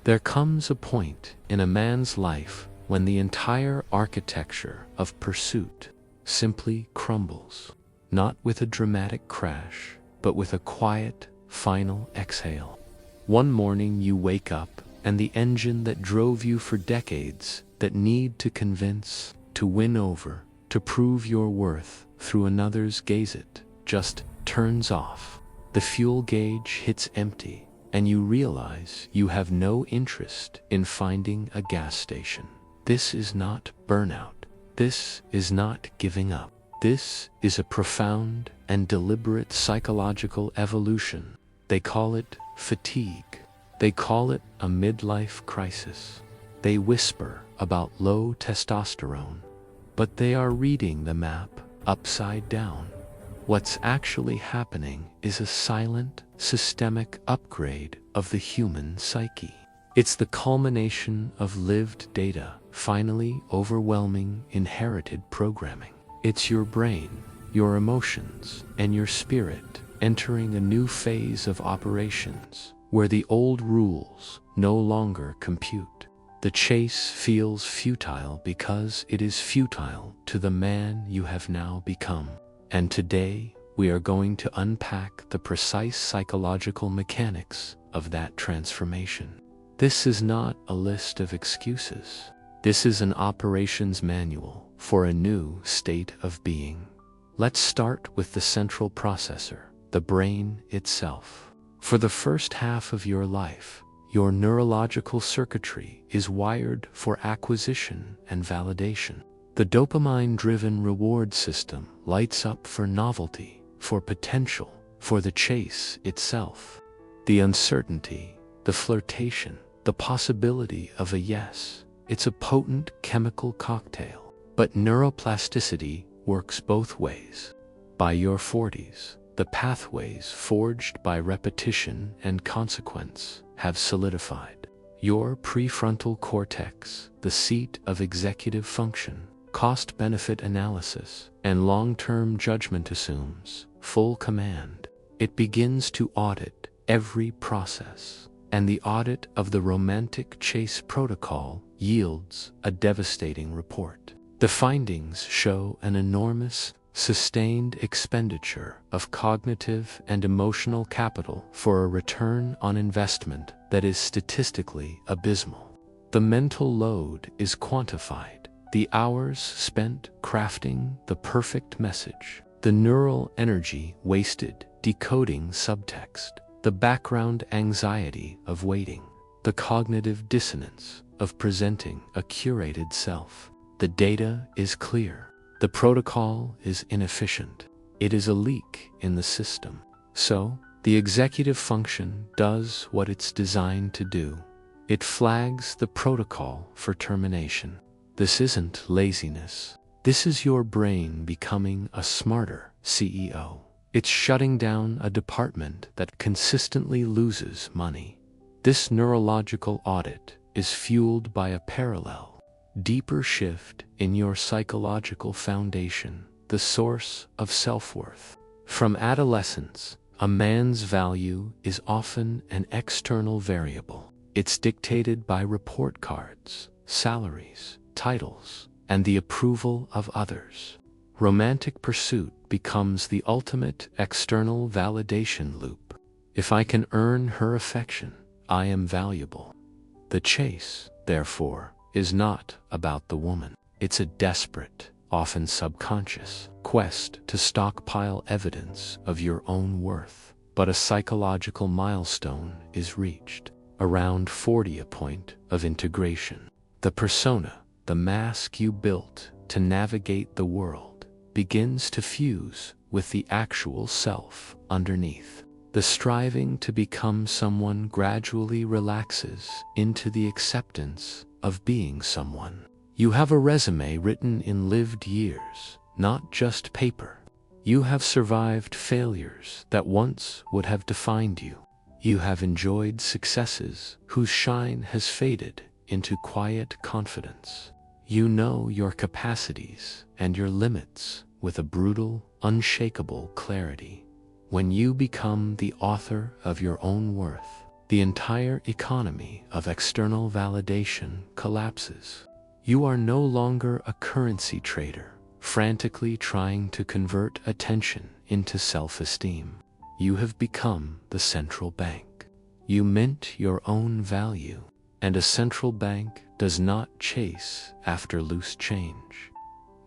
There comes a point in a man's life when the entire architecture of pursuit simply crumbles, not with a dramatic crash, but with a quiet, final exhale. One morning you wake up, and the engine that drove you for decades, that need to convince, to win over, to prove your worth through another's gaze, it just turns off. The fuel gauge hits empty, and you realize you have no interest in finding a gas station. This is not burnout. This is not giving up. This is a profound and deliberate psychological evolution. They call it fatigue. They call it a midlife crisis. They whisper about low testosterone, but they are reading the map upside down. What's actually happening is a silent, systemic upgrade of the human psyche. It's the culmination of lived data, finally overwhelming inherited programming. It's your brain, your emotions, and your spirit entering a new phase of operations where the old rules no longer compute. The chase feels futile because it is futile to the man you have now become. And today, we are going to unpack the precise psychological mechanics of that transformation. This is not a list of excuses. This is an operations manual for a new state of being. Let's start with the central processor, the brain itself. For the first half of your life, your neurological circuitry is wired for acquisition and validation. The dopamine-driven reward system lights up for novelty, for potential, for the chase itself. The uncertainty, the flirtation, the possibility of a yes. It's a potent chemical cocktail. But neuroplasticity works both ways. By your 40s, the pathways forged by repetition and consequence have solidified. Your prefrontal cortex, the seat of executive function, cost-benefit analysis, and long-term judgment assumes full command. It begins to audit every process, and the audit of the romantic chase protocol yields a devastating report. The findings show an enormous, sustained expenditure of cognitive and emotional capital for a return on investment that is statistically abysmal. The mental load is quantified. The hours spent crafting the perfect message, the neural energy wasted decoding subtext, the background anxiety of waiting, the cognitive dissonance of presenting a curated self. The data is clear. The protocol is inefficient. It is a leak in the system. So, the executive function does what it's designed to do. It flags the protocol for termination. This isn't laziness. This is your brain becoming a smarter CEO. It's shutting down a department that consistently loses money. This neurological audit is fueled by a parallel, deeper shift in your psychological foundation, the source of self-worth. From adolescence, a man's value is often an external variable. It's dictated by report cards, salaries, titles, and the approval of others. Romantic pursuit becomes the ultimate external validation loop. If I can earn her affection, I am valuable. The chase, therefore, is not about the woman. It's a desperate, often subconscious, quest to stockpile evidence of your own worth. But a psychological milestone is reached. Around 40, a point of integration. The persona, the mask you built to navigate the world, begins to fuse with the actual self underneath. The striving to become someone gradually relaxes into the acceptance of being someone. You have a resume written in lived years, not just paper. You have survived failures that once would have defined you. You have enjoyed successes whose shine has faded into quiet confidence. You know your capacities and your limits with a brutal, unshakable clarity. When you become the author of your own worth, the entire economy of external validation collapses. You are no longer a currency trader, frantically trying to convert attention into self-esteem. You have become the central bank. You mint your own value, and a central bank does not chase after loose change.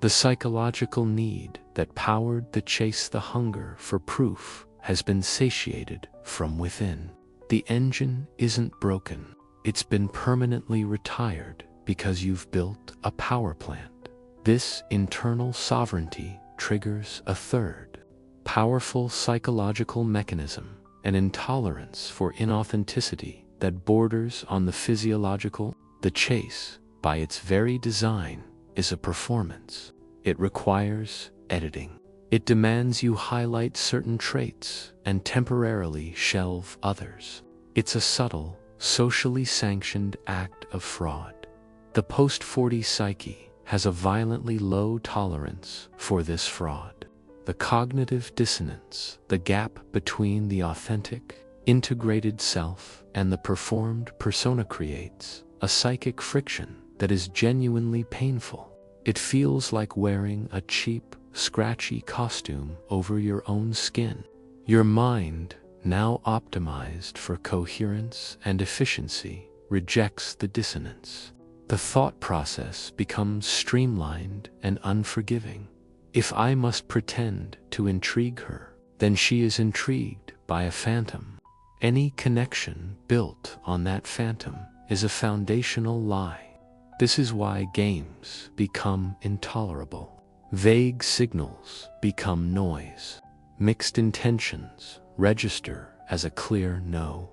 The psychological need that powered the hunger for proof has been satiated from within. The engine isn't broken, it's been permanently retired because you've built a power plant. This internal sovereignty triggers a third, powerful psychological mechanism, an intolerance for inauthenticity that borders on the physiological. The chase, by its very design, is a performance. It requires editing. It demands you highlight certain traits and temporarily shelve others. It's a subtle, socially sanctioned act of fraud. The post-40 psyche has a violently low tolerance for this fraud. The cognitive dissonance, the gap between the authentic, integrated self and the performed persona, creates a psychic friction that is genuinely painful. It feels like wearing a cheap, scratchy costume over your own skin. Your mind, now optimized for coherence and efficiency, rejects the dissonance. The thought process becomes streamlined and unforgiving. If I must pretend to intrigue her, then she is intrigued by a phantom. Any connection built on that phantom is a foundational lie. This is why games become intolerable. Vague signals become noise. Mixed intentions register as a clear no.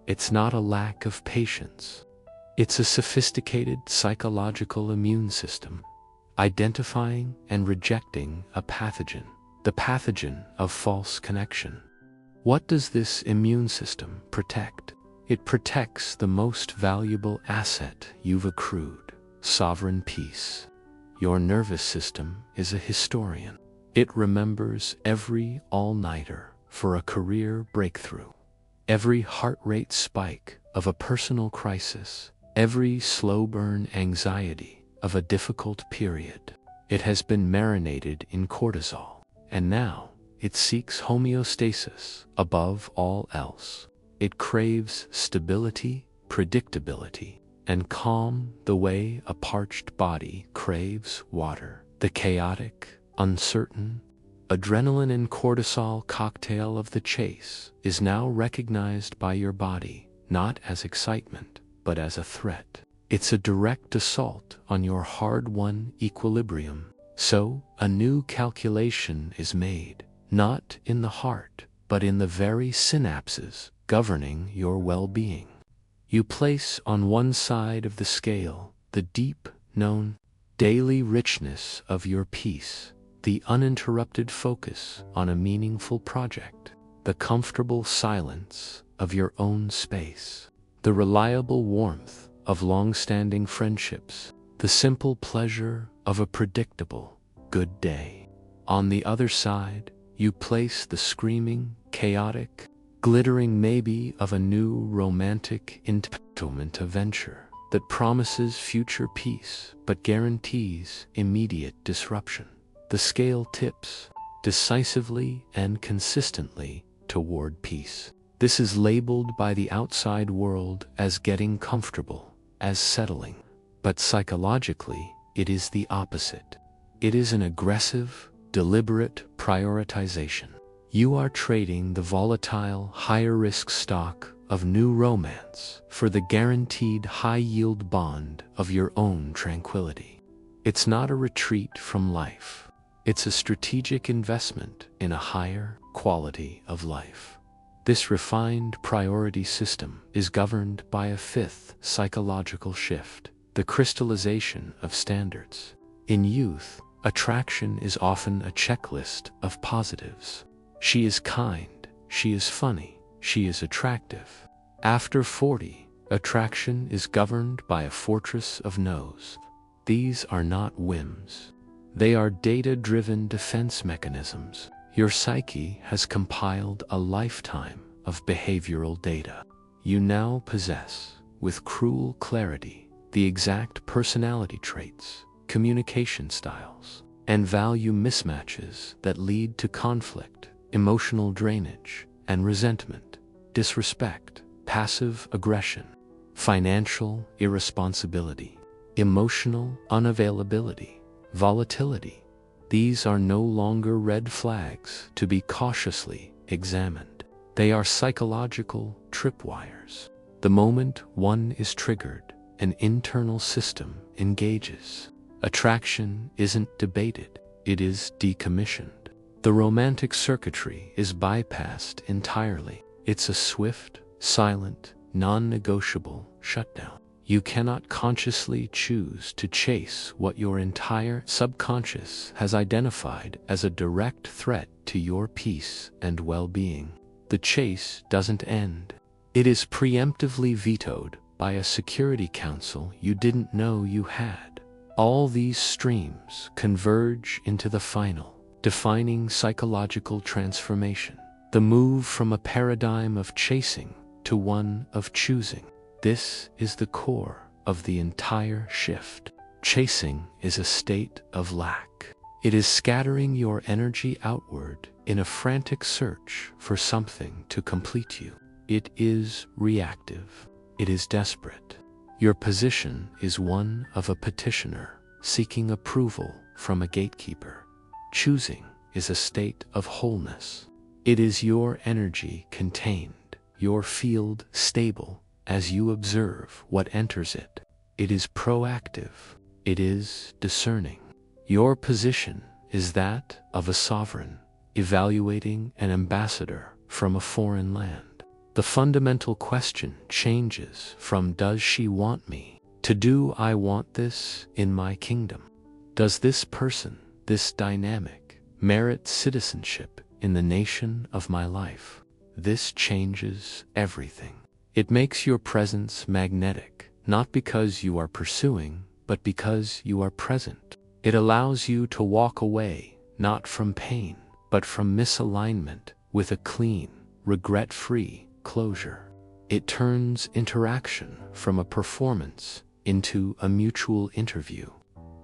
It's not a lack of patience. It's a sophisticated psychological immune system, identifying and rejecting a pathogen, the pathogen of false connection. What does this immune system protect? It protects the most valuable asset you've accrued, sovereign peace. Your nervous system is a historian. It remembers every all-nighter for a career breakthrough, every heart rate spike of a personal crisis, every slow burn anxiety of a difficult period. It has been marinated in cortisol, and now it seeks homeostasis above all else. It craves stability, predictability, and calm the way a parched body craves water. The chaotic, uncertain, adrenaline and cortisol cocktail of the chase is now recognized by your body not as excitement, but as a threat. It's a direct assault on your hard-won equilibrium. So, a new calculation is made, not in the heart, but in the very synapses governing your well-being. You place on one side of the scale the deep, known, daily richness of your peace, the uninterrupted focus on a meaningful project, the comfortable silence of your own space, the reliable warmth of long-standing friendships, the simple pleasure of a predictable, good day. On the other side, you place the screaming, chaotic, glittering maybe of a new romantic entitlement venture that promises future peace but guarantees immediate disruption. The scale tips decisively and consistently toward peace. This is labeled by the outside world as getting comfortable, as settling. But psychologically, it is the opposite. It is an aggressive, deliberate prioritization. You are trading the volatile, higher-risk stock of new romance for the guaranteed high-yield bond of your own tranquility. It's not a retreat from life. It's a strategic investment in a higher quality of life. This refined priority system is governed by a fifth psychological shift, the crystallization of standards. In youth, attraction is often a checklist of positives. She is kind, she is funny, she is attractive. After 40, attraction is governed by a fortress of no's. These are not whims. They are data-driven defense mechanisms. Your psyche has compiled a lifetime of behavioral data. you now possess, with cruel clarity, the exact personality traits, communication styles, and value mismatches that lead to conflict, emotional drainage, and resentment, disrespect, passive aggression, financial irresponsibility, emotional unavailability, volatility. These are no longer red flags to be cautiously examined. They are psychological tripwires. The moment one is triggered, an internal system engages. Attraction isn't debated, it is decommissioned. The romantic circuitry is bypassed entirely. It's a swift, silent, non-negotiable shutdown. You cannot consciously choose to chase what your entire subconscious has identified as a direct threat to your peace and well-being. The chase doesn't end. It is preemptively vetoed by a security council you didn't know you had. All these streams converge into the final, defining psychological transformation, the move from a paradigm of chasing to one of choosing. This is the core of the entire shift. Chasing is a state of lack. It is scattering your energy outward in a frantic search for something to complete you. It is reactive. It is desperate. Your position is one of a petitioner seeking approval from a gatekeeper. Choosing is a state of wholeness. It is your energy contained, your field stable, as you observe what enters it. It is proactive. It is discerning. Your position is that of a sovereign, evaluating an ambassador from a foreign land. The fundamental question changes from "Does she want me?" to "Do I want this in my kingdom?" Does this person, this dynamic, merit citizenship in the nation of my life? This changes everything. It makes your presence magnetic, not because you are pursuing, but because you are present. It allows you to walk away, not from pain, but from misalignment, with a clean, regret-free closure. It turns interaction from a performance into a mutual interview.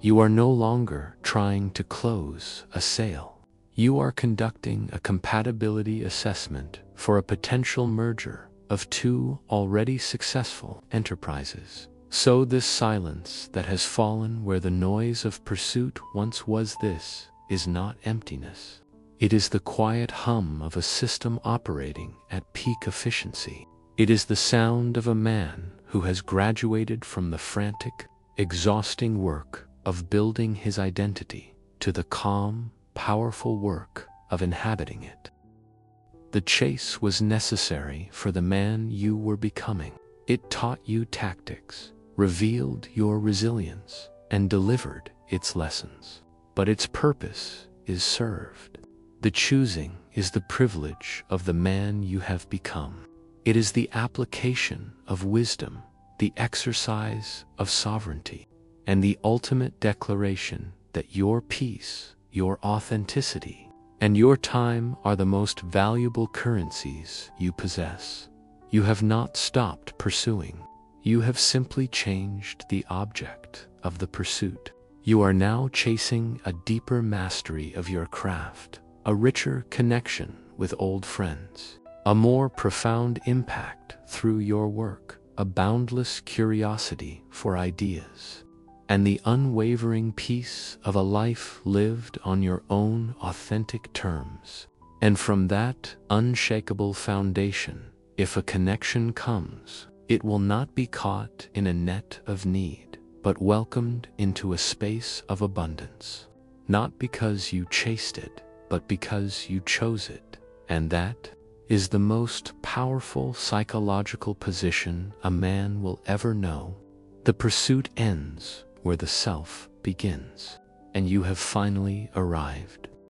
You are no longer trying to close a sale. You are conducting a compatibility assessment for a potential merger of two already successful enterprises. So this silence that has fallen where the noise of pursuit once was, this is not emptiness. It is the quiet hum of a system operating at peak efficiency. It is the sound of a man who has graduated from the frantic, exhausting work of building his identity to the calm, powerful work of inhabiting it. The chase was necessary for the man you were becoming. It taught you tactics, revealed your resilience, and delivered its lessons. But its purpose is served. The choosing is the privilege of the man you have become. It is the application of wisdom, the exercise of sovereignty, and the ultimate declaration that your peace, your authenticity, and your time are the most valuable currencies you possess. You have not stopped pursuing. You have simply changed the object of the pursuit. You are now chasing a deeper mastery of your craft, a richer connection with old friends, a more profound impact through your work, a boundless curiosity for ideas, and the unwavering peace of a life lived on your own authentic terms. And from that unshakable foundation, if a connection comes, it will not be caught in a net of need, but welcomed into a space of abundance. Not because you chased it, but because you chose it. And that is the most powerful psychological position a man will ever know. The pursuit ends where the self begins, and you have finally arrived.